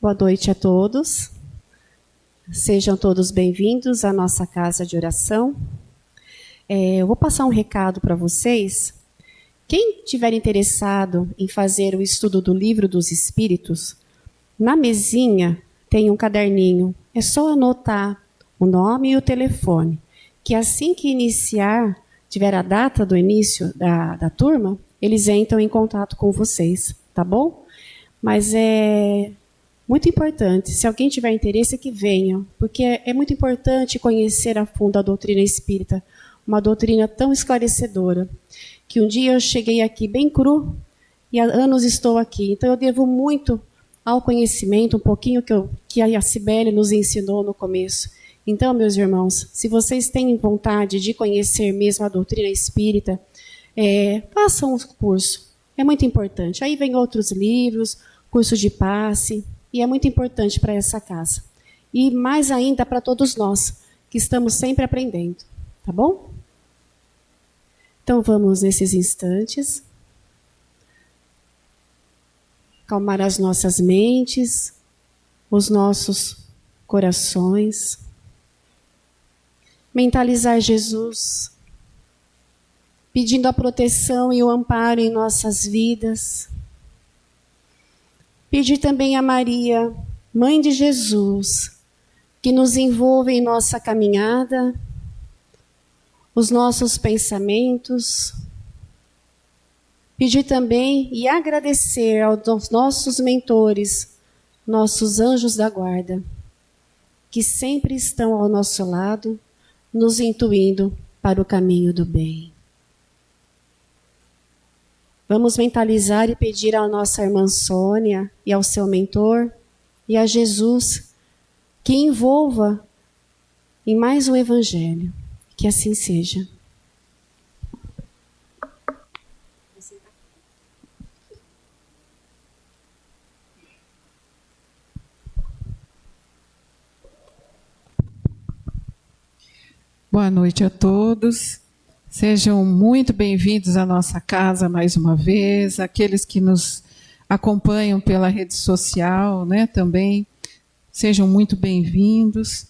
Boa noite a todos. Sejam todos bem-vindos à nossa casa de oração. Eu vou passar um recado para vocês. Quem estiver interessado em fazer o estudo do Livro dos Espíritos, na mesinha tem um caderninho. É só anotar o nome e o telefone, que assim que iniciar, tiver a data do início da turma, eles entram em contato com vocês, tá bom? Mas é muito importante, se alguém tiver interesse, que venham, porque é muito importante conhecer a fundo a doutrina espírita, uma doutrina tão esclarecedora, que um dia eu cheguei aqui bem cru, e há anos estou aqui. Então eu devo muito ao conhecimento, um pouquinho que a Cibele nos ensinou no começo. Então, meus irmãos, se vocês têm vontade de conhecer mesmo a doutrina espírita, façam o curso, é muito importante. Aí vem outros livros, curso de passe, e é muito importante para essa casa. E mais ainda para todos nós, que estamos sempre aprendendo. Tá bom? Então vamos nesses instantes acalmar as nossas mentes, os nossos corações, mentalizar Jesus, pedindo a proteção e o amparo em nossas vidas. Pedir também a Maria, Mãe de Jesus, que nos envolva em nossa caminhada, os nossos pensamentos. Pedir também e agradecer aos nossos mentores, nossos anjos da guarda, que sempre estão ao nosso lado, nos intuindo para o caminho do bem. Vamos mentalizar e pedir à nossa irmã Sônia e ao seu mentor e a Jesus que envolva em mais um evangelho. Que assim seja. Boa noite a todos. Sejam muito bem-vindos à nossa casa mais uma vez. Aqueles que nos acompanham pela rede social, né, também, sejam muito bem-vindos.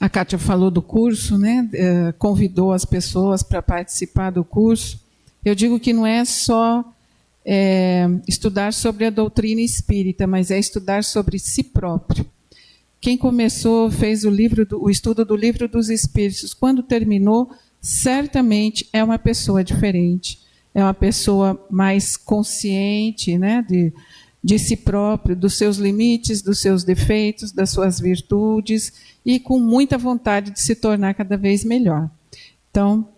A Kátia falou do curso, né, convidou as pessoas para participar do curso. Eu digo que não é só estudar sobre a doutrina espírita, mas é estudar sobre si próprio. Quem começou, fez o estudo do Livro dos Espíritos, quando terminou, certamente é uma pessoa diferente. É uma pessoa mais consciente, né, de si próprio, dos seus limites, dos seus defeitos, das suas virtudes, e com muita vontade de se tornar cada vez melhor. Então,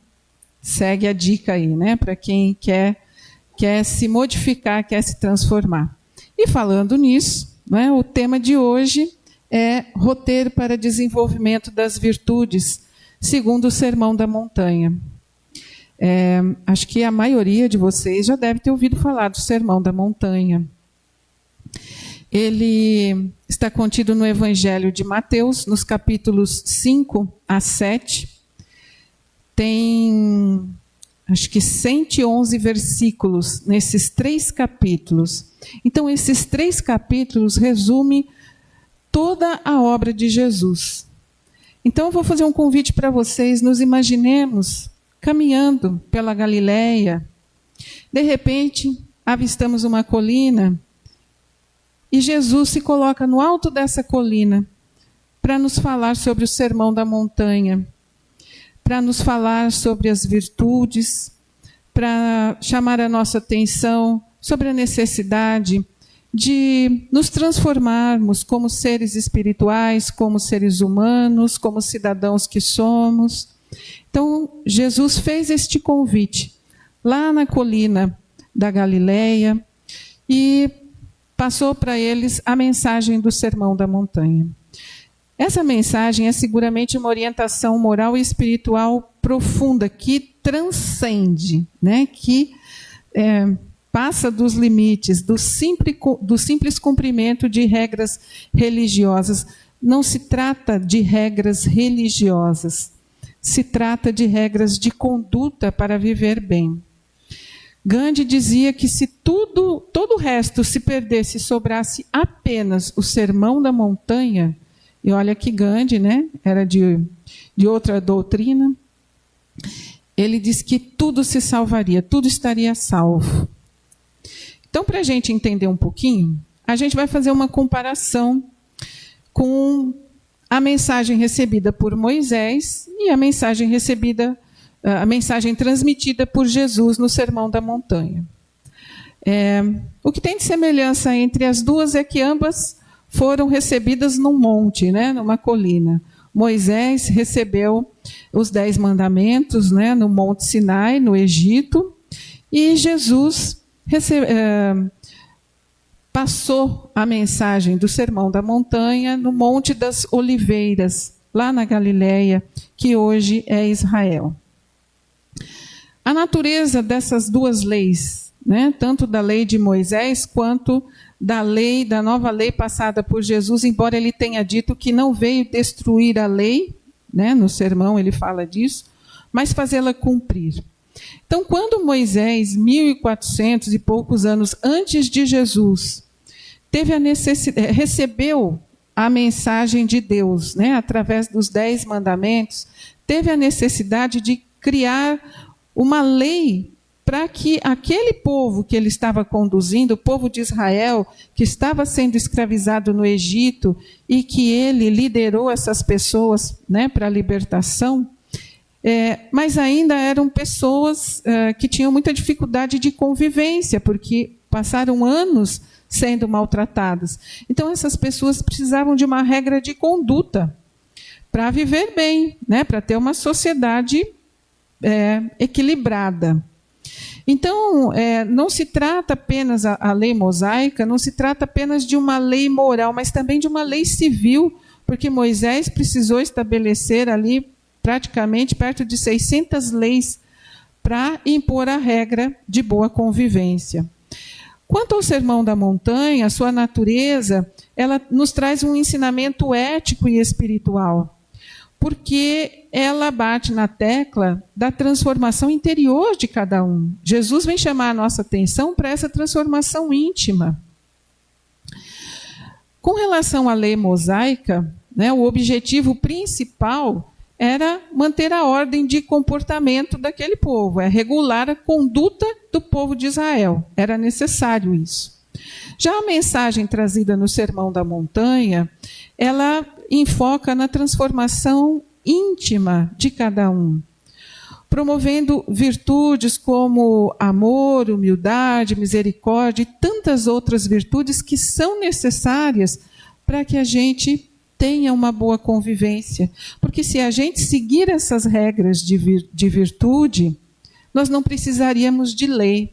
segue a dica aí, né, para quem quer se modificar, quer se transformar. E falando nisso, né, o tema de hoje é roteiro para desenvolvimento das virtudes, segundo o Sermão da Montanha. Acho que a maioria de vocês já deve ter ouvido falar do Sermão da Montanha. Ele está contido no Evangelho de Mateus, nos capítulos 5 a 7. Tem, acho que 111 versículos nesses 3 capítulos. Então, esses 3 capítulos resumem toda a obra de Jesus. Então, eu vou fazer um convite para vocês. Nos imaginemos caminhando pela Galileia. De repente, avistamos uma colina e Jesus se coloca no alto dessa colina para nos falar sobre o Sermão da Montanha, para nos falar sobre as virtudes, para chamar a nossa atenção sobre a necessidade de nos transformarmos como seres espirituais, como seres humanos, como cidadãos que somos. Então, Jesus fez este convite lá na colina da Galileia e passou para eles a mensagem do Sermão da Montanha. Essa mensagem é seguramente uma orientação moral e espiritual profunda, que transcende, né? Que passa dos limites, do simples cumprimento de regras religiosas. Não se trata de regras religiosas, se trata de regras de conduta para viver bem. Gandhi dizia que se todo o resto se perdesse e sobrasse apenas o Sermão da Montanha, e olha que Gandhi, né, era de outra doutrina, ele diz que tudo se salvaria, tudo estaria salvo. Então, para a gente entender um pouquinho, a gente vai fazer uma comparação com a mensagem recebida por Moisés e a mensagem transmitida por Jesus no Sermão da Montanha. O que tem de semelhança entre as duas é que ambas foram recebidas num monte, né, numa colina. Moisés recebeu os 10 mandamentos, né, no Monte Sinai, no Egito, e Jesus passou a mensagem do Sermão da Montanha no Monte das Oliveiras, lá na Galileia, que hoje é Israel. A natureza dessas duas leis, né, tanto da lei de Moisés quanto da nova lei passada por Jesus, embora ele tenha dito que não veio destruir a lei, né, no sermão ele fala disso, mas fazê-la cumprir. Então, quando Moisés, 1400 e poucos anos antes de Jesus, recebeu a mensagem de Deus, né, através dos 10 mandamentos, teve a necessidade de criar uma lei para que aquele povo que ele estava conduzindo, o povo de Israel, que estava sendo escravizado no Egito, e que ele liderou essas pessoas, né, para a libertação, mas ainda eram pessoas que tinham muita dificuldade de convivência, porque passaram anos sendo maltratadas. Então, essas pessoas precisavam de uma regra de conduta para viver bem, né, para ter uma sociedade equilibrada. Então, não se trata apenas a lei mosaica, não se trata apenas de uma lei moral, mas também de uma lei civil, porque Moisés precisou estabelecer ali praticamente perto de 600 leis para impor a regra de boa convivência. Quanto ao Sermão da Montanha, a sua natureza, ela nos traz um ensinamento ético e espiritual, porque ela bate na tecla da transformação interior de cada um. Jesus vem chamar a nossa atenção para essa transformação íntima. Com relação à lei mosaica, né, o objetivo principal era manter a ordem de comportamento daquele povo, regular a conduta do povo de Israel. Era necessário isso. Já a mensagem trazida no Sermão da Montanha, ela enfoca na transformação íntima de cada um, promovendo virtudes como amor, humildade, misericórdia e tantas outras virtudes que são necessárias para que a gente tenha uma boa convivência. Porque se a gente seguir essas regras de virtude, nós não precisaríamos de lei,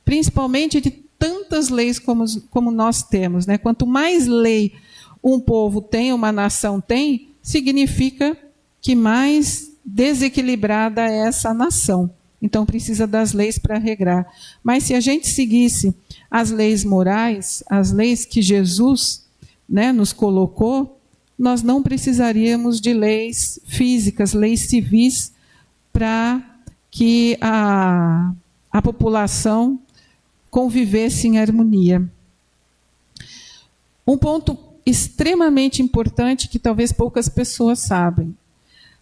principalmente de tantas leis como nós temos, né? Quanto mais lei um povo tem, uma nação tem, significa que mais desequilibrada é essa nação. Então precisa das leis para regrar. Mas se a gente seguisse as leis morais, as leis que Jesus, né, nos colocou, nós não precisaríamos de leis físicas, leis civis, para que a população convivesse em harmonia. Um ponto extremamente importante que talvez poucas pessoas sabem.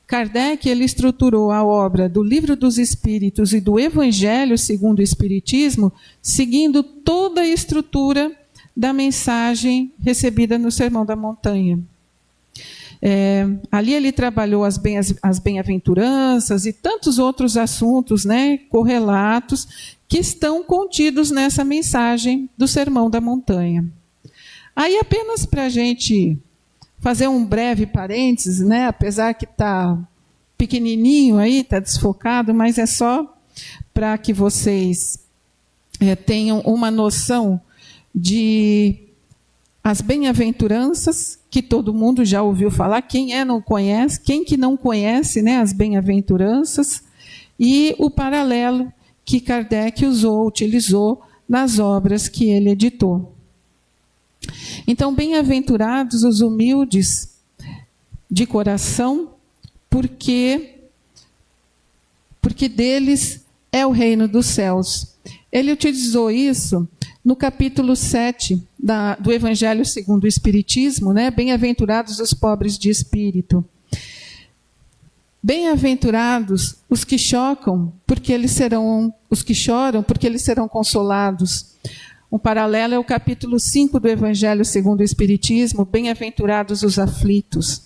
Kardec ele estruturou a obra do Livro dos Espíritos e do Evangelho segundo o Espiritismo, seguindo toda a estrutura da mensagem recebida no Sermão da Montanha. Ali ele trabalhou as bem-aventuranças e tantos outros assuntos, né, correlatos, que estão contidos nessa mensagem do Sermão da Montanha. Aí, apenas para a gente fazer um breve parênteses, né, apesar que está pequenininho aí, está desfocado, mas é só para que vocês tenham uma noção de as bem-aventuranças, que todo mundo já ouviu falar, quem não conhece, quem que não conhece, né, as bem-aventuranças, e o paralelo que Kardec utilizou nas obras que ele editou. Então, bem-aventurados os humildes de coração, porque deles é o reino dos céus. Ele utilizou isso no capítulo 7 do Evangelho segundo o Espiritismo, né? Bem-aventurados os pobres de espírito. Bem-aventurados os que chocam, porque eles serão, os que choram, porque eles serão consolados. Um paralelo é o capítulo 5 do Evangelho segundo o Espiritismo, bem-aventurados os aflitos.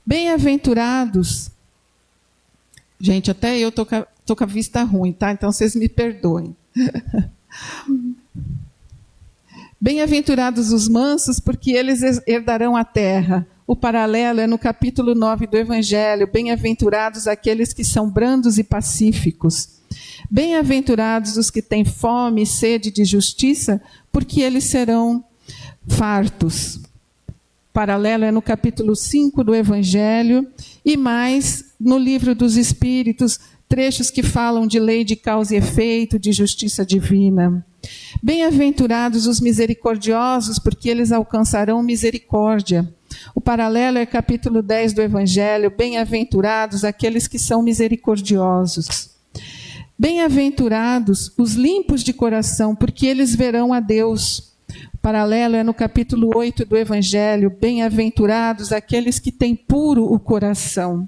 Bem-aventurados, gente, até eu tô com a vista ruim, tá? Então vocês me perdoem. Bem-aventurados os mansos, porque eles herdarão a terra. O paralelo é no capítulo 9 do Evangelho, bem-aventurados aqueles que são brandos e pacíficos. Bem-aventurados os que têm fome e sede de justiça, porque eles serão fartos. Paralelo é no capítulo 5 do Evangelho, e mais no livro dos Espíritos, trechos que falam de lei de causa e efeito, de justiça divina. Bem-aventurados os misericordiosos, porque eles alcançarão misericórdia. O paralelo é capítulo 10 do Evangelho, bem-aventurados aqueles que são misericordiosos. Bem-aventurados os limpos de coração, porque eles verão a Deus. O paralelo é no capítulo 8 do Evangelho, bem-aventurados aqueles que têm puro o coração.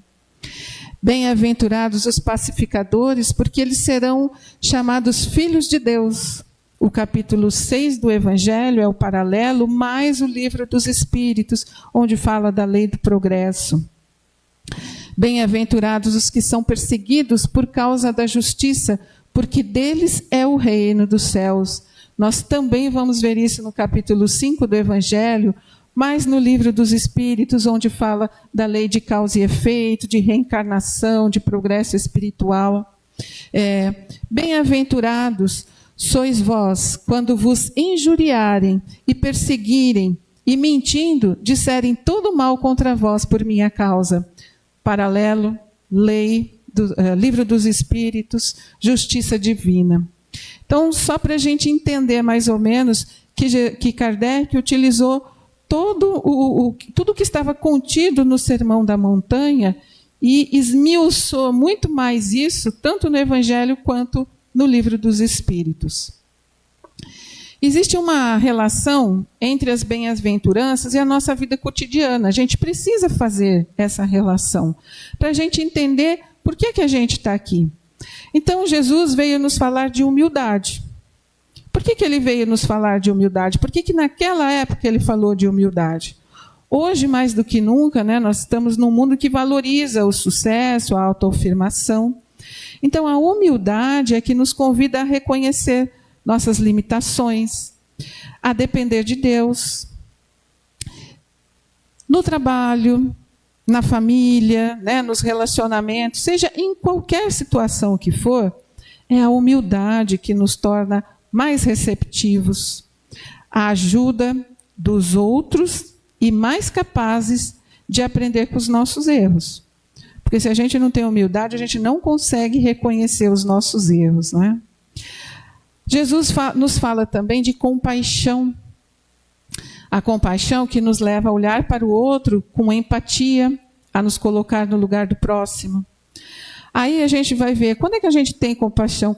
Bem-aventurados os pacificadores, porque eles serão chamados filhos de Deus. O capítulo 6 do Evangelho é o paralelo, mais o livro dos Espíritos, onde fala da lei do progresso. Bem-aventurados os que são perseguidos por causa da justiça, porque deles é o reino dos céus. Nós também vamos ver isso no capítulo 5 do Evangelho, mas no livro dos Espíritos, onde fala da lei de causa e efeito, de reencarnação, de progresso espiritual. Bem-aventurados sois vós, quando vos injuriarem e perseguirem, e mentindo, disserem todo mal contra vós por minha causa. Paralelo, livro dos Espíritos, justiça divina. Então, só para a gente entender mais ou menos que Kardec utilizou tudo que estava contido no Sermão da Montanha e esmiuçou muito mais isso, tanto no Evangelho quanto no livro dos Espíritos. Existe uma relação entre as bem-aventuranças e a nossa vida cotidiana. A gente precisa fazer essa relação para a gente entender por que a gente está aqui. Então, Jesus veio nos falar de humildade. Por que ele veio nos falar de humildade? Por que naquela época ele falou de humildade? Hoje, mais do que nunca, né, nós estamos num mundo que valoriza o sucesso, a autoafirmação. Então, a humildade é que nos convida a reconhecer nossas limitações, a depender de Deus, no trabalho, na família, né, nos relacionamentos, seja em qualquer situação que for, é a humildade que nos torna mais receptivos à ajuda dos outros e mais capazes de aprender com os nossos erros. Porque se a gente não tem humildade, a gente não consegue reconhecer os nossos erros, né? Jesus nos fala também de compaixão. A compaixão que nos leva a olhar para o outro com empatia, a nos colocar no lugar do próximo. Aí a gente vai ver, quando é que a gente tem compaixão?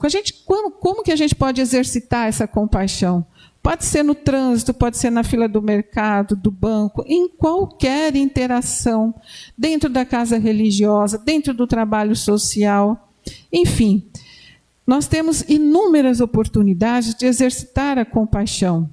Como que a gente pode exercitar essa compaixão? Pode ser no trânsito, pode ser na fila do mercado, do banco, em qualquer interação, dentro da casa religiosa, dentro do trabalho social, enfim. Nós temos inúmeras oportunidades de exercitar a compaixão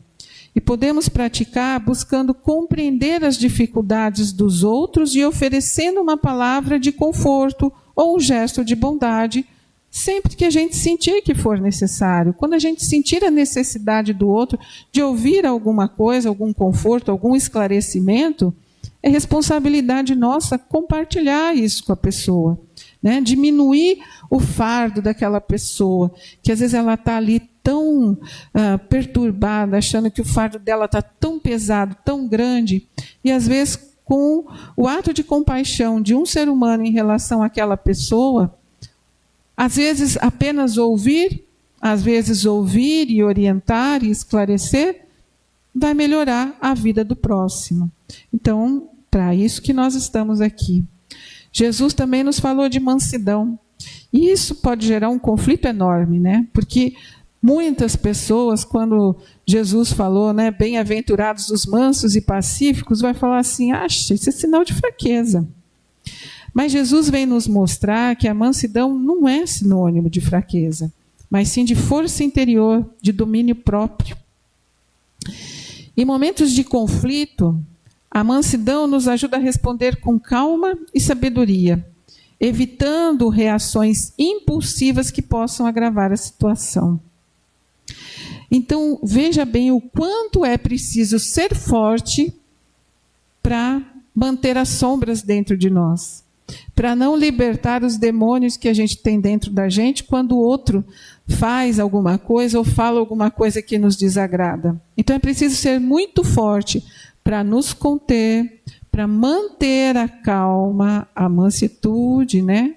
e podemos praticar buscando compreender as dificuldades dos outros e oferecendo uma palavra de conforto ou um gesto de bondade, sempre que a gente sentir que for necessário. Quando a gente sentir a necessidade do outro de ouvir alguma coisa, algum conforto, algum esclarecimento, é responsabilidade nossa compartilhar isso com a pessoa. Né? Diminuir o fardo daquela pessoa, que às vezes ela está ali tão perturbada, achando que o fardo dela está tão pesado, tão grande, e às vezes com o ato de compaixão de um ser humano em relação àquela pessoa, às vezes apenas ouvir, às vezes ouvir e orientar e esclarecer, vai melhorar a vida do próximo. Então, para isso que nós estamos aqui. Jesus também nos falou de mansidão. E isso pode gerar um conflito enorme, né? Porque Muitas pessoas, quando Jesus falou, né, bem-aventurados os mansos e pacíficos, vai falar assim, isso é sinal de fraqueza. Mas Jesus vem nos mostrar que a mansidão não é sinônimo de fraqueza, mas sim de força interior, de domínio próprio. Em momentos de conflito, a mansidão nos ajuda a responder com calma e sabedoria, evitando reações impulsivas que possam agravar a situação. Então, veja bem o quanto é preciso ser forte para manter as sombras dentro de nós, para não libertar os demônios que a gente tem dentro da gente quando o outro faz alguma coisa ou fala alguma coisa que nos desagrada. Então, é preciso ser muito forte para nos conter, para manter a calma, a mansitude, né?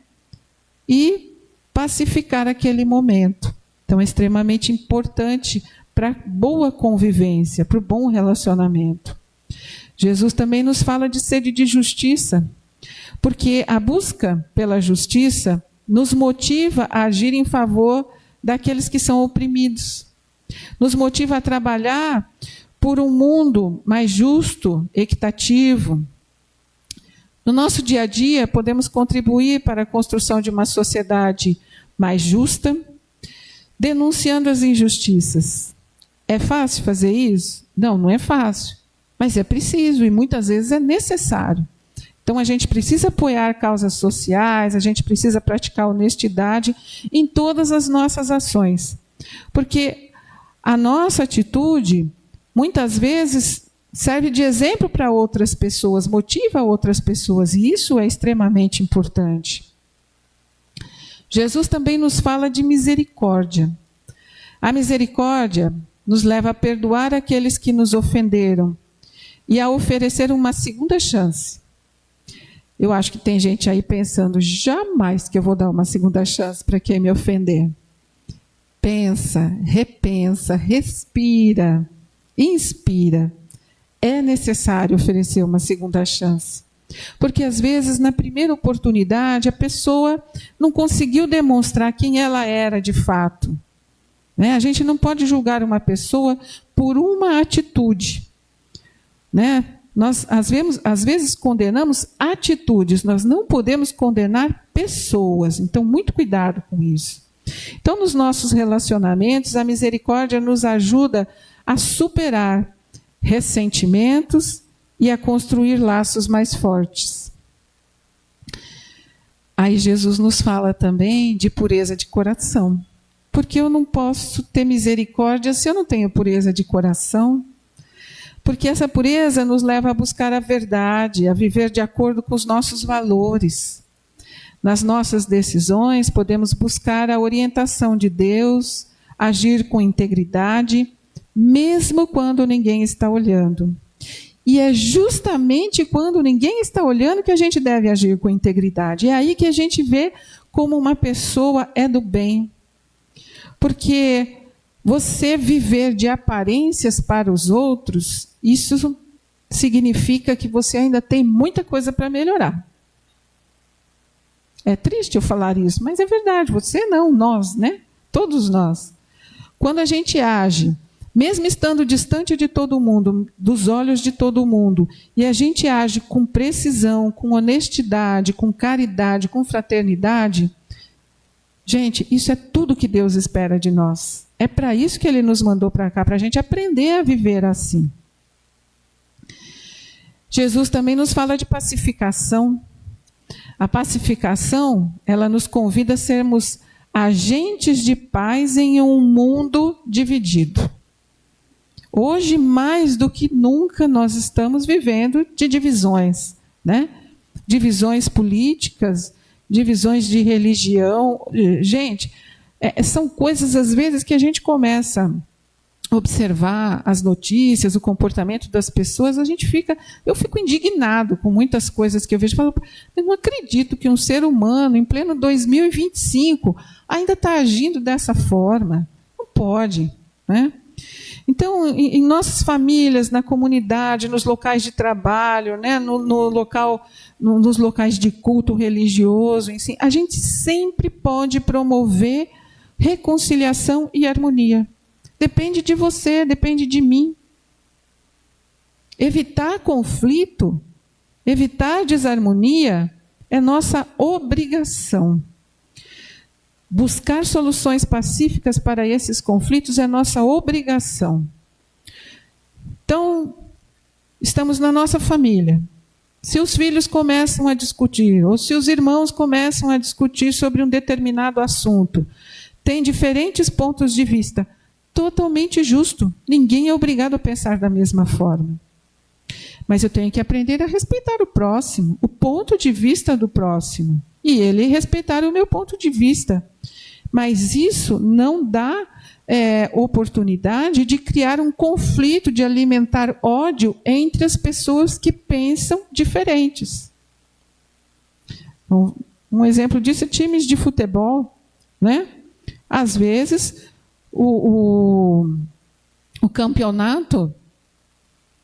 E pacificar aquele momento. Então, é extremamente importante para boa convivência, para o bom relacionamento. Jesus também nos fala de sede de justiça, porque a busca pela justiça nos motiva a agir em favor daqueles que são oprimidos. Nos motiva a trabalhar por um mundo mais justo, equitativo. No nosso dia a dia, podemos contribuir para a construção de uma sociedade mais justa, denunciando as injustiças. É fácil fazer isso? Não, não é fácil. Mas é preciso e muitas vezes é necessário. Então a gente precisa apoiar causas sociais, a gente precisa praticar honestidade em todas as nossas ações. Porque a nossa atitude, muitas vezes, serve de exemplo para outras pessoas, motiva outras pessoas, e isso é extremamente importante. Jesus também nos fala de misericórdia. A misericórdia nos leva a perdoar aqueles que nos ofenderam e a oferecer uma segunda chance. Eu acho que tem gente aí pensando, jamais que eu vou dar uma segunda chance para quem me ofender. Pensa, repensa, respira, inspira. É necessário oferecer uma segunda chance. Porque às vezes, na primeira oportunidade, a pessoa não conseguiu demonstrar quem ela era de fato. Né? A gente não pode julgar uma pessoa por uma atitude. Né? Nós, às vezes, condenamos atitudes, nós não podemos condenar pessoas. Então, muito cuidado com isso. Então, nos nossos relacionamentos, a misericórdia nos ajuda a superar ressentimentos e a construir laços mais fortes. Aí Jesus nos fala também de pureza de coração. Porque eu não posso ter misericórdia se eu não tenho pureza de coração. Porque essa pureza nos leva a buscar a verdade, a viver de acordo com os nossos valores. Nas nossas decisões, podemos buscar a orientação de Deus, agir com integridade, mesmo quando ninguém está olhando. E é justamente quando ninguém está olhando que a gente deve agir com integridade. É aí que a gente vê como uma pessoa é do bem. Porque você viver de aparências para os outros, isso significa que você ainda tem muita coisa para melhorar. É triste eu falar isso, mas é verdade. Você não, nós, né? Todos nós. Quando a gente age, mesmo estando distante de todo mundo, dos olhos de todo mundo, e a gente age com precisão, com honestidade, com caridade, com fraternidade, gente, isso é tudo que Deus espera de nós. É para isso que Ele nos mandou para cá, para a gente aprender a viver assim. Jesus também nos fala de pacificação. A pacificação, ela nos convida a sermos agentes de paz em um mundo dividido. Hoje, mais do que nunca, nós estamos vivendo de divisões, né? Divisões políticas, divisões de religião. Gente, são coisas, às vezes, que a gente começa a observar as notícias, o comportamento das pessoas, eu fico indignado com muitas coisas que eu vejo. Eu não acredito que um ser humano, em pleno 2025, ainda está agindo dessa forma. Não pode, né? Então, em nossas famílias, na comunidade, nos locais de trabalho, né, nos locais de culto religioso, a gente sempre pode promover reconciliação e harmonia. Depende de você, depende de mim. Evitar conflito, evitar desarmonia é nossa obrigação. Buscar soluções pacíficas para esses conflitos é nossa obrigação. Então, estamos na nossa família. Se os filhos começam a discutir, ou se os irmãos começam a discutir sobre um determinado assunto, tem diferentes pontos de vista, totalmente justo. Ninguém é obrigado a pensar da mesma forma. Mas eu tenho que aprender a respeitar o próximo, o ponto de vista do próximo. E ele respeitar o meu ponto de vista. Mas isso não dá oportunidade de criar um conflito, de alimentar ódio entre as pessoas que pensam diferentes. Um exemplo disso é times de futebol, né? Às vezes, o campeonato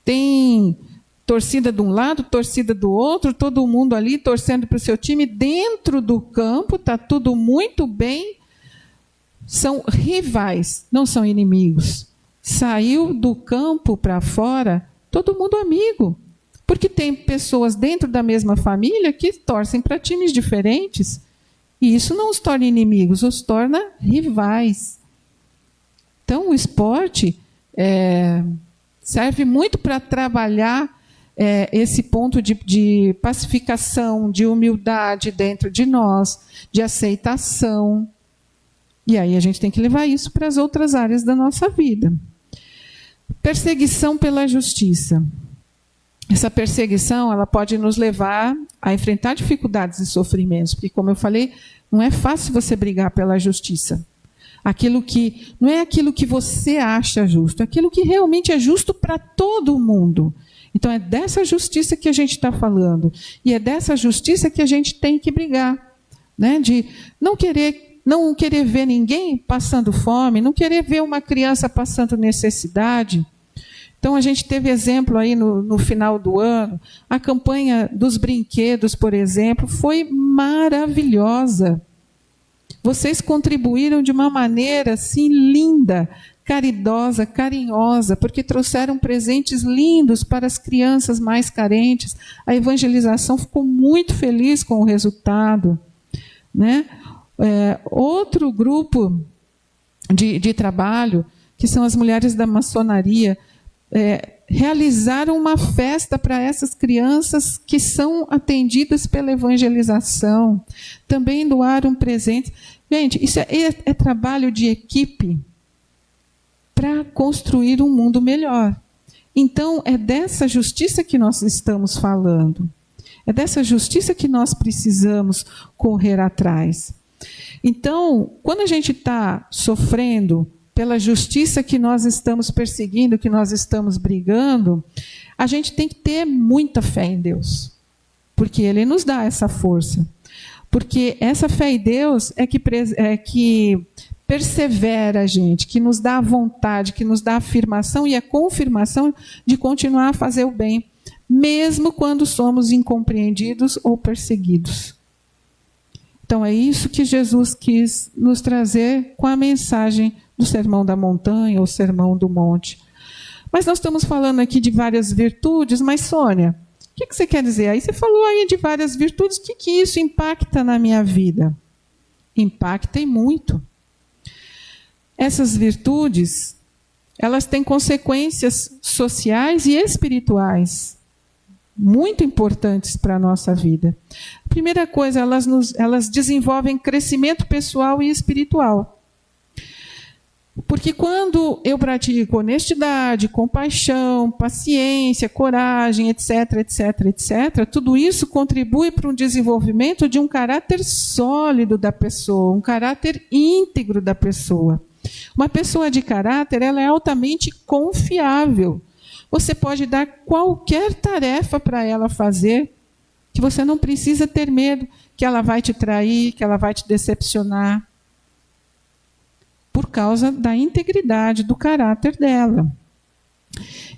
tem torcida de um lado, torcida do outro, todo mundo ali torcendo para o seu time. Dentro do campo está tudo muito bem. São rivais, não são inimigos. Saiu do campo para fora, todo mundo amigo. Porque tem pessoas dentro da mesma família que torcem para times diferentes. E isso não os torna inimigos, os torna rivais. Então, o esporte serve muito para trabalhar esse ponto de pacificação, de humildade dentro de nós, de aceitação. E aí a gente tem que levar isso para as outras áreas da nossa vida. Perseguição pela justiça. Essa perseguição, ela pode nos levar a enfrentar dificuldades e sofrimentos, porque, como eu falei, não é fácil você brigar pela justiça. Não é aquilo que você acha justo, é aquilo que realmente é justo para todo mundo. Então, é dessa justiça que a gente está falando. E é dessa justiça que a gente tem que brigar. Né? De não querer ver ninguém passando fome, não querer ver uma criança passando necessidade. Então, a gente teve exemplo aí no final do ano. A campanha dos brinquedos, por exemplo, foi maravilhosa. Vocês contribuíram de uma maneira assim linda, caridosa, carinhosa, porque trouxeram presentes lindos para as crianças mais carentes. A evangelização ficou muito feliz com o resultado. Né? Outro grupo de trabalho, que são as mulheres da maçonaria, realizaram uma festa para essas crianças que são atendidas pela evangelização. Também doaram presentes. Gente, isso é trabalho de equipe para construir um mundo melhor. Então, é dessa justiça que nós estamos falando. É dessa justiça que nós precisamos correr atrás. Então, quando a gente está sofrendo pela justiça que nós estamos perseguindo, que nós estamos brigando, a gente tem que ter muita fé em Deus, porque Ele nos dá essa força. Porque essa fé em Deus é que persevera a gente, que nos dá a vontade, que nos dá a afirmação e a confirmação de continuar a fazer o bem, mesmo quando somos incompreendidos ou perseguidos. Então, é isso que Jesus quis nos trazer com a mensagem do Sermão da Montanha ou Sermão do Monte. Mas nós estamos falando aqui de várias virtudes, mas, Sônia, o que você quer dizer? Aí você falou aí de várias virtudes, o que isso impacta na minha vida? Impacta e muito. Essas virtudes, elas têm consequências sociais e espirituais muito importantes para a nossa vida. A primeira coisa, elas desenvolvem crescimento pessoal e espiritual. Porque quando eu pratico honestidade, compaixão, paciência, coragem, etc., etc., etc., tudo isso contribui para um desenvolvimento de um caráter sólido da pessoa, um caráter íntegro da pessoa. Uma pessoa de caráter, ela é altamente confiável. Você pode dar qualquer tarefa para ela fazer, que você não precisa ter medo que ela vai te trair, que ela vai te decepcionar, por causa da integridade do caráter dela.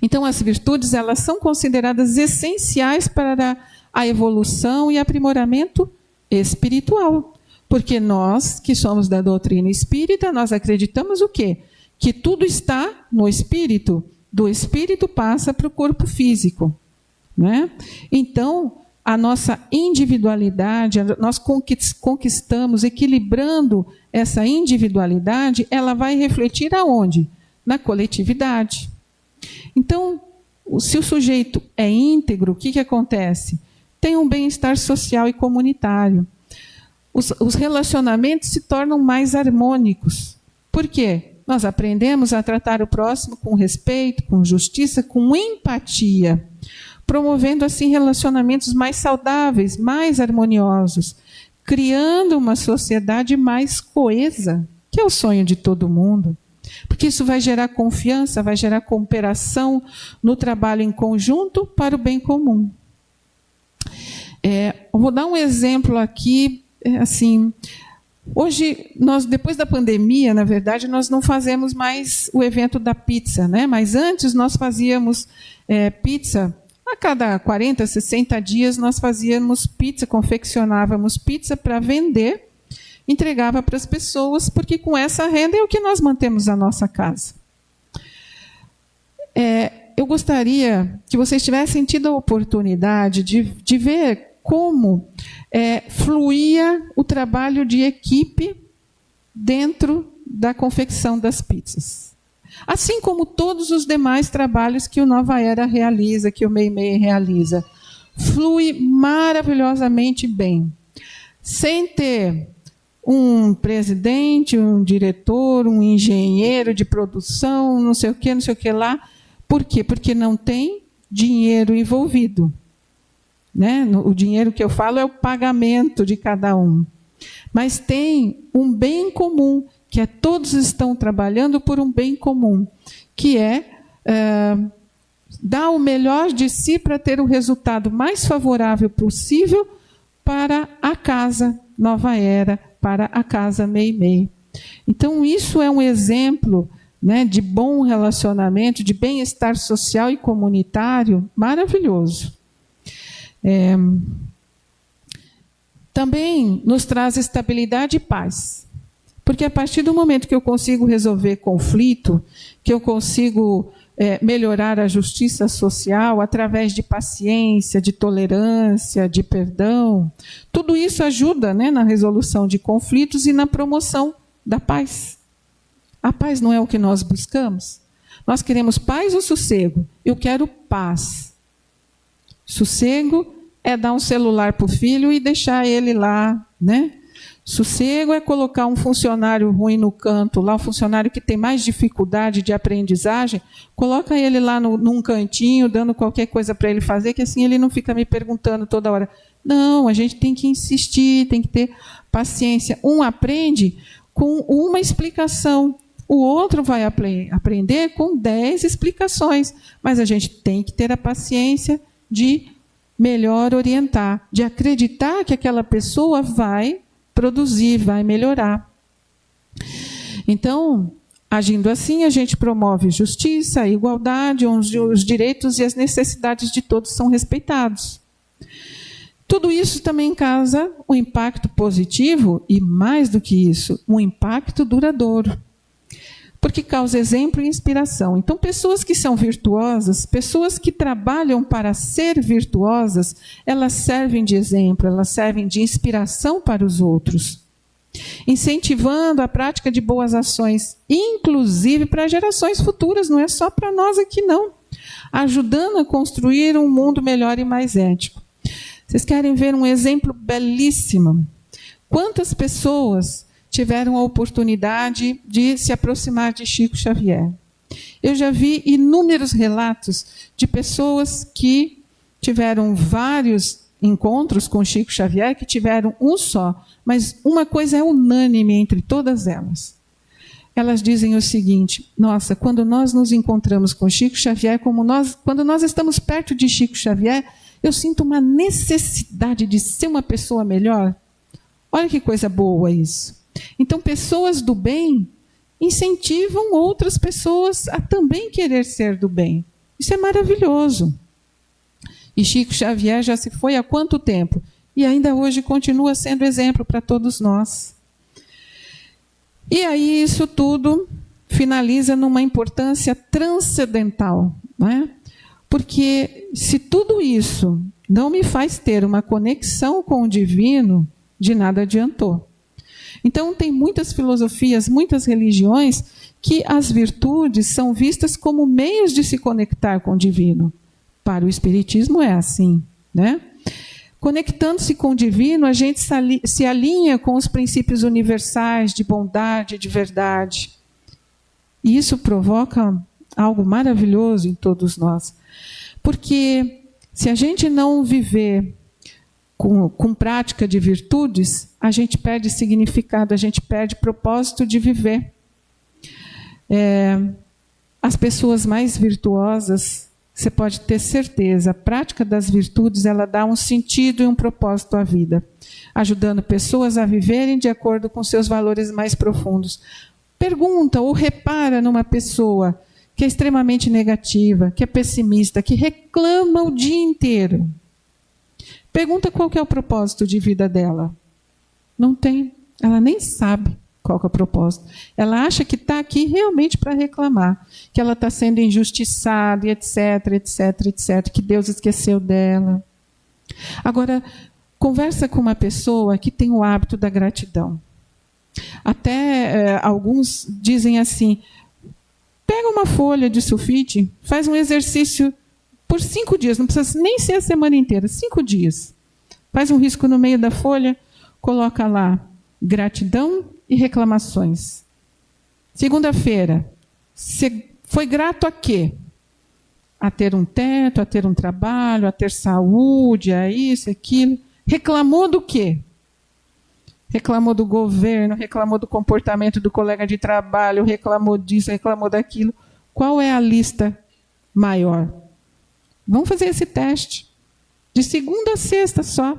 Então, as virtudes, elas são consideradas essenciais para a evolução e aprimoramento espiritual. Porque nós, que somos da doutrina espírita, nós acreditamos o quê? Que tudo está no espírito, do espírito passa para o corpo físico, né? Então, a nossa individualidade, nós conquistamos, equilibrando essa individualidade, ela vai refletir aonde? Na coletividade. Então, se o sujeito é íntegro, o que acontece? Tem um bem-estar social e comunitário. Os relacionamentos se tornam mais harmônicos. Por quê? Nós aprendemos a tratar o próximo com respeito, com justiça, com empatia, promovendo assim relacionamentos mais saudáveis, mais harmoniosos, criando uma sociedade mais coesa, que é o sonho de todo mundo. Porque isso vai gerar confiança, vai gerar cooperação no trabalho em conjunto para o bem comum. Eu vou dar um exemplo aqui, assim, hoje, depois da pandemia, na verdade, nós não fazemos mais o evento da pizza, né? Mas antes nós fazíamos pizza, a cada 40, 60 dias nós fazíamos pizza, confeccionávamos pizza para vender, entregava para as pessoas, porque com essa renda é o que nós mantemos a nossa casa. Eu gostaria que vocês tivessem tido a oportunidade de ver como fluía o trabalho de equipe dentro da confecção das pizzas. Assim como todos os demais trabalhos que o Nova Era realiza, que o Meimei realiza. Flui maravilhosamente bem. Sem ter um presidente, um diretor, um engenheiro de produção, não sei o que lá. Por quê? Porque não tem dinheiro envolvido. Né? O dinheiro que eu falo é o pagamento de cada um. Mas tem um bem comum, que todos estão trabalhando por um bem comum, que dar o melhor de si para ter o resultado mais favorável possível para a casa Nova Era, para a casa Meimei. Então, isso é um exemplo, né, de bom relacionamento, de bem-estar social e comunitário maravilhoso. Também nos traz estabilidade e paz. Porque a partir do momento que eu consigo resolver conflito, que eu consigo melhorar a justiça social através de paciência, de tolerância, de perdão, tudo isso ajuda, né, na resolução de conflitos e na promoção da paz. A paz não é o que nós buscamos? Nós queremos paz ou sossego? Eu quero paz. Sossego é dar um celular para o filho e deixar ele lá, né? Sossego é colocar um funcionário ruim no canto, lá um funcionário que tem mais dificuldade de aprendizagem, coloca ele lá num cantinho, dando qualquer coisa para ele fazer, que assim ele não fica me perguntando toda hora. Não, a gente tem que insistir, tem que ter paciência. Um aprende com uma explicação, o outro vai aprender com 10 explicações, mas a gente tem que ter a paciência de melhor orientar, de acreditar que aquela pessoa vai produzir, vai melhorar. Então, agindo assim, a gente promove justiça, a igualdade, onde os direitos e as necessidades de todos são respeitados. Tudo isso também causa um impacto positivo e, mais do que isso, um impacto duradouro. Porque causa exemplo e inspiração. Então, pessoas que são virtuosas, pessoas que trabalham para ser virtuosas, elas servem de exemplo, elas servem de inspiração para os outros, incentivando a prática de boas ações, inclusive para gerações futuras, não é só para nós aqui não, ajudando a construir um mundo melhor e mais ético. Vocês querem ver um exemplo belíssimo? Quantas pessoas tiveram a oportunidade de se aproximar de Chico Xavier? Eu já vi inúmeros relatos de pessoas que tiveram vários encontros com Chico Xavier, que tiveram um só, mas uma coisa é unânime entre todas elas. Elas dizem o seguinte: nossa, quando nós nos encontramos com Chico Xavier, quando nós estamos perto de Chico Xavier, eu sinto uma necessidade de ser uma pessoa melhor. Olha que coisa boa isso. Então, pessoas do bem incentivam outras pessoas a também querer ser do bem. Isso é maravilhoso. E Chico Xavier já se foi há quanto tempo? e ainda hoje continua sendo exemplo para todos nós. E aí isso tudo finaliza numa importância transcendental, não é? Porque se tudo isso não me faz ter uma conexão com o divino, de nada adiantou. Então tem muitas filosofias, muitas religiões, que as virtudes são vistas como meios de se conectar com o divino. Para o Espiritismo é assim, né? Conectando-se com o divino, a gente se alinha com os princípios universais de bondade, de verdade. E isso provoca algo maravilhoso em todos nós. Porque se a gente não viver com prática de virtudes, a gente perde significado, a gente perde propósito de viver. As pessoas mais virtuosas, você pode ter certeza, a prática das virtudes, ela dá um sentido e um propósito à vida, ajudando pessoas a viverem de acordo com seus valores mais profundos. Pergunta ou repara numa pessoa que é extremamente negativa, que é pessimista, que reclama o dia inteiro. Pergunta qual que é o propósito de vida dela. Não tem, ela nem sabe qual que é o propósito. Ela acha que está aqui realmente para reclamar, que ela está sendo injustiçada, etc, etc, etc, que Deus esqueceu dela. Agora, conversa com uma pessoa que tem o hábito da gratidão. Até alguns dizem assim, pega uma folha de sulfite, faz um exercício por 5 dias, não precisa nem ser a semana inteira, 5 dias. Faz um risco no meio da folha, coloca lá gratidão e reclamações. Segunda-feira, você foi grato a quê? A ter um teto, a ter um trabalho, a ter saúde, a isso, aquilo. Reclamou do quê? Reclamou do governo, reclamou do comportamento do colega de trabalho, reclamou disso, reclamou daquilo. Qual é a lista maior? Vamos fazer esse teste. De segunda a sexta só.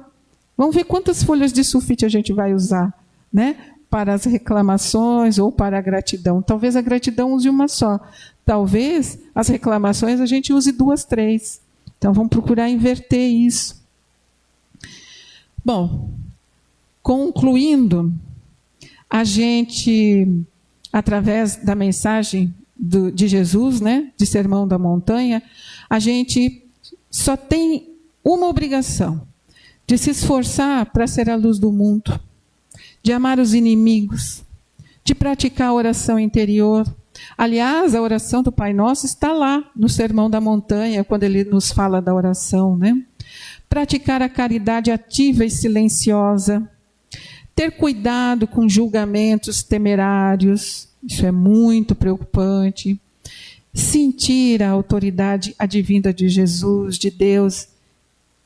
Vamos ver quantas folhas de sulfite a gente vai usar, né? Para as reclamações ou para a gratidão. Talvez a gratidão use uma só. Talvez as reclamações a gente use 2, 3. Então vamos procurar inverter isso. Bom, concluindo, a gente, através da mensagem de Jesus, né, de Sermão da Montanha, a gente só tem uma obrigação, de se esforçar para ser a luz do mundo, de amar os inimigos, de praticar a oração interior. Aliás, a oração do Pai Nosso está lá no Sermão da Montanha, quando ele nos fala da oração, né? Praticar a caridade ativa e silenciosa, ter cuidado com julgamentos temerários, isso é muito preocupante, sentir a autoridade advinda de Jesus, de Deus,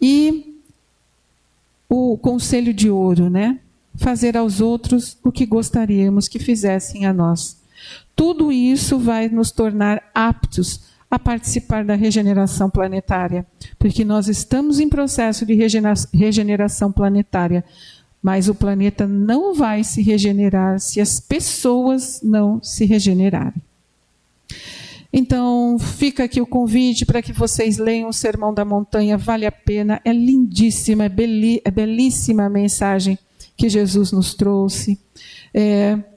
e o conselho de ouro, né? Fazer aos outros o que gostaríamos que fizessem a nós. Tudo isso vai nos tornar aptos a participar da regeneração planetária, porque nós estamos em processo de regeneração planetária, mas o planeta não vai se regenerar se as pessoas não se regenerarem. Então, fica aqui o convite para que vocês leiam o Sermão da Montanha, vale a pena, é lindíssima, é belíssima a mensagem que Jesus nos trouxe.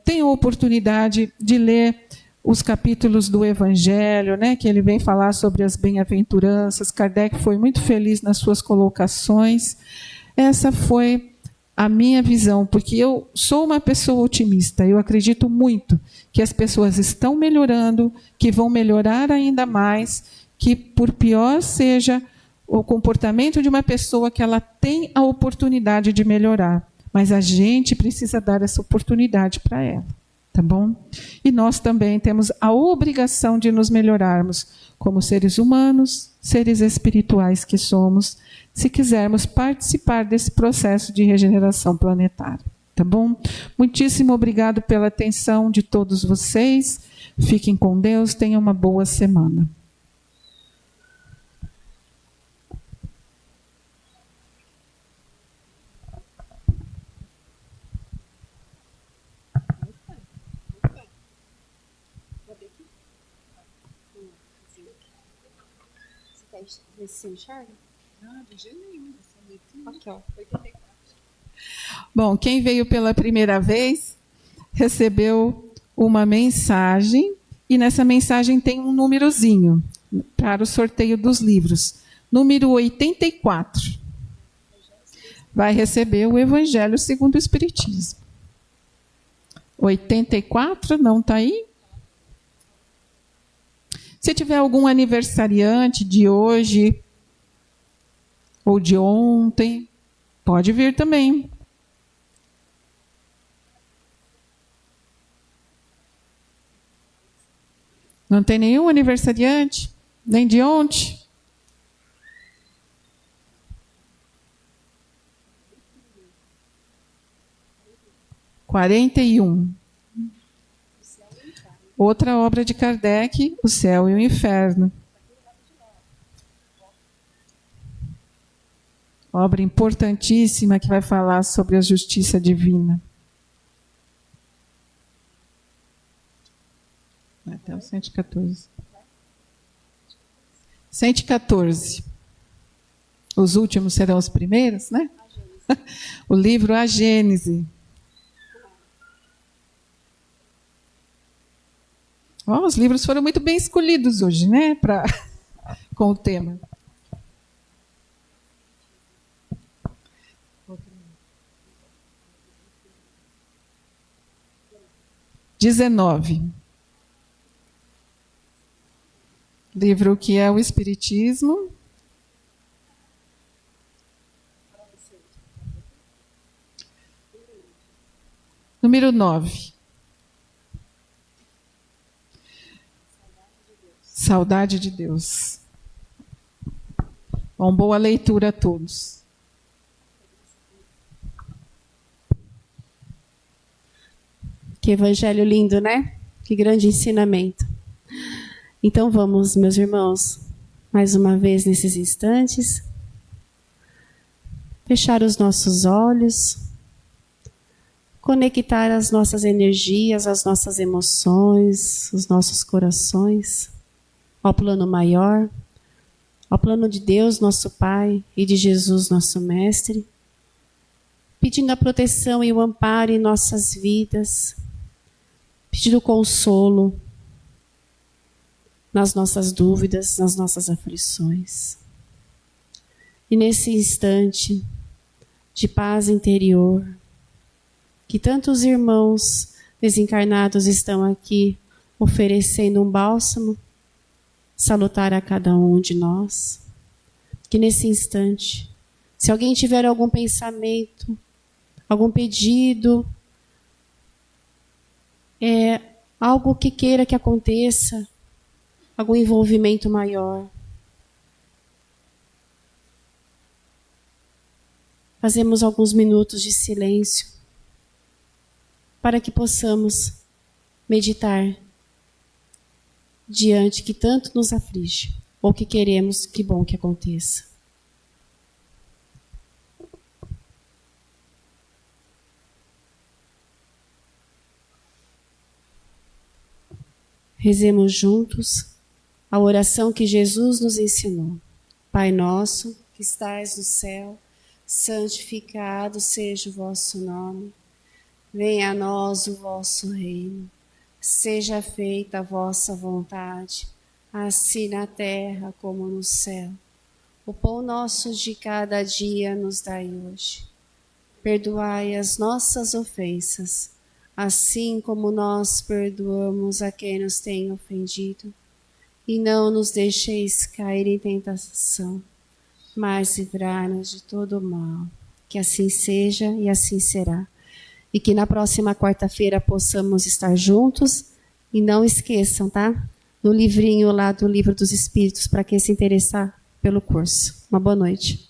Tenham a oportunidade de ler os capítulos do Evangelho, né, que ele vem falar sobre as bem-aventuranças. Kardec foi muito feliz nas suas colocações. Essa foi a minha visão, porque eu sou uma pessoa otimista, eu acredito muito que as pessoas estão melhorando, que vão melhorar ainda mais, que por pior seja o comportamento de uma pessoa, que ela tem a oportunidade de melhorar, mas a gente precisa dar essa oportunidade para ela, tá bom? E nós também temos a obrigação de nos melhorarmos como seres humanos, seres espirituais que somos, se quisermos participar desse processo de regeneração planetária. Tá bom? Muitíssimo obrigado pela atenção de todos vocês. Fiquem com Deus, tenham uma boa semana. Você enxerga? Não, de jeito nenhum. Aqui, ó. 84. Bom, quem veio pela primeira vez recebeu uma mensagem, e nessa mensagem tem um númerozinho para o sorteio dos livros. Número 84. Vai receber o Evangelho segundo o Espiritismo. 84, não está aí? Se tiver algum aniversariante de hoje ou de ontem, pode vir também. Não tem nenhum aniversariante? Nem de ontem? (41). Outra obra de Kardec, O Céu e o Inferno. Obra importantíssima que vai falar sobre a justiça divina. Até o 114. 114. Os últimos serão os primeiros, né? O livro A Gênese. Os livros foram muito bem escolhidos hoje, né? Com o tema. XIX. Livro que é o Espiritismo. Número 9. Saudade de Deus. Bom, boa leitura a todos. Que evangelho lindo, né? Que grande ensinamento. Então vamos, meus irmãos, mais uma vez nesses instantes, fechar os nossos olhos, conectar as nossas energias, as nossas emoções, os nossos corações ao plano maior, ao plano de Deus, nosso Pai, e de Jesus, nosso Mestre, pedindo a proteção e o amparo em nossas vidas, pedindo consolo nas nossas dúvidas, nas nossas aflições. E nesse instante de paz interior, que tantos irmãos desencarnados estão aqui oferecendo um bálsamo salutar a cada um de nós, que nesse instante, se alguém tiver algum pensamento, algum pedido, algo que queira que aconteça, algum envolvimento maior, fazemos alguns minutos de silêncio para que possamos meditar diante que tanto nos aflige, ou que queremos que bom que aconteça. Rezemos juntos a oração que Jesus nos ensinou. Pai nosso, que estais no céu, santificado seja o vosso nome. Venha a nós o vosso reino. Seja feita a vossa vontade, assim na terra como no céu. O pão nosso de cada dia nos dai hoje. Perdoai as nossas ofensas, assim como nós perdoamos a quem nos tem ofendido. E não nos deixeis cair em tentação, mas livrai-nos de todo o mal. Que assim seja e assim será. E que na próxima quarta-feira possamos estar juntos. E não esqueçam, tá? No livrinho lá do Livro dos Espíritos, para quem se interessar pelo curso. Uma boa noite.